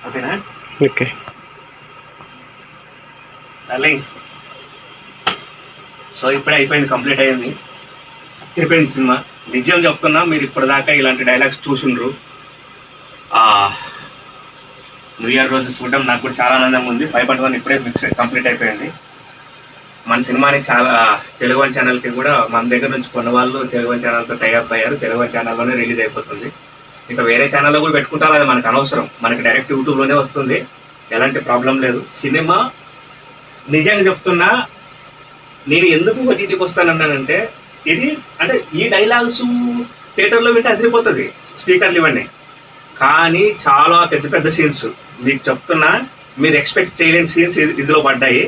ఓకేనా? Okay darlings, so ఇప్పుడే అయిపోయింది, కంప్లీట్ అయ్యింది, తిరిపోయింది సినిమా. నిజం చెప్తున్నా, మీరు ఇప్పటిదాకా ఇలాంటి డైలాగ్స్ చూసుండ్రు. న్యూ ఇయర్ రోజు చూడడం నాకు కూడా చాలా ఆనందంగా ఉంది. 5.1 ఇప్పుడే కంప్లీట్ అయిపోయింది. మన సినిమాని చాలా తెలుగు వన్ ఛానల్కి కూడా మన దగ్గర నుంచి కొన్న వాళ్ళు తెలుగు వన్ ఛానల్తో టైఅప్ అయ్యారు. తెలుగు వన్ ఛానల్లోనే రిలీజ్ అయిపోతుంది. ఇంకా వేరే ఛానల్లో కూడా పెట్టుకుంటారు, అది మనకు అనవసరం. మనకి డైరెక్ట్ యూట్యూబ్లోనే వస్తుంది, ఎలాంటి ప్రాబ్లం లేదు. సినిమా నిజంగా చెప్తున్నా, నేను ఎందుకు ఓటీటీకి వస్తానన్నానంటే, ఇది అంటే ఈ డైలాగ్స్ థియేటర్లో వింటే అదిరిపోతుంది, స్పీకర్లు ఇవన్నీ. కానీ చాలా పెద్ద పెద్ద సీన్స్ మీకు చెప్తున్నా, మీరు ఎక్స్పెక్ట్ చేయలేని సీన్స్ ఇందులో పడ్డాయి.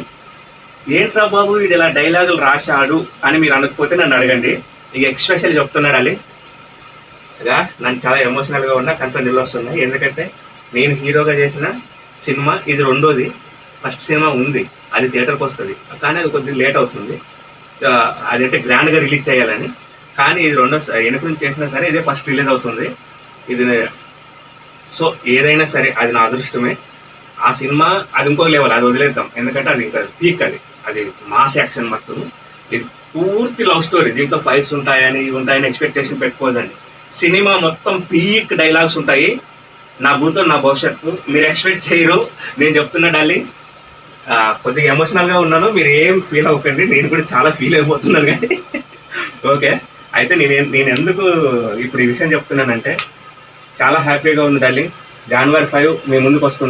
ఏంట్రా బాబు వీడు ఇలా డైలాగులు రాశాడు అని మీరు అనకపోతే నన్ను అడగండి. ఇక ఎక్స్పెషల్ చెప్తున్నాడు అలీ, ఇక నాకు చాలా ఎమోషనల్గా ఉన్నా, కంట నిల్వ వస్తున్నాయి. ఎందుకంటే నేను హీరోగా చేసిన సినిమా ఇది రెండోది. ఫస్ట్ సినిమా ఉంది, అది థియేటర్కి వస్తుంది, కానీ అది కొద్దిగా లేట్ అవుతుంది. అదంటే గ్రాండ్గా రిలీజ్ చేయాలని. కానీ ఇది రెండో వెనక నుంచి చేసినా సరే ఇదే ఫస్ట్ రిలీజ్ అవుతుంది ఇది. సో ఏదైనా సరే అది నా అదృష్టమే. ఆ సినిమా అది ఇంకో లెవెల్, అది వదిలేద్దాం, ఎందుకంటే అది ఇంకా పీక్, అది మాస్ యాక్షన్ మొత్తం. ఇది పూర్తి లవ్ స్టోరీ, దీంట్లో ఫైట్స్ ఉంటాయని ఇవి ఉంటాయని ఎక్స్పెక్టేషన్ పెట్టుకోదండి. సినిమా మొత్తం పీక్ డైలాగ్స్ ఉంటాయి. నా భూతో నా భవిష్యత్తు మీరు ఎక్స్పెక్ట్ చేయరు. నేను చెప్తున్నా డార్లింగ్, కొద్దిగా ఎమోషనల్గా ఉన్నాను, మీరు ఏం ఫీల్ అవ్వకండి, నేను కూడా చాలా ఫీల్ అయిపోతున్నాను. కానీ ఓకే, అయితే నేను ఎందుకు ఇప్పుడు ఈ విషయం చెప్తున్నానంటే, చాలా హ్యాపీగా ఉంది డార్లింగ్. January 5 మీ ముందుకు వస్తుంది.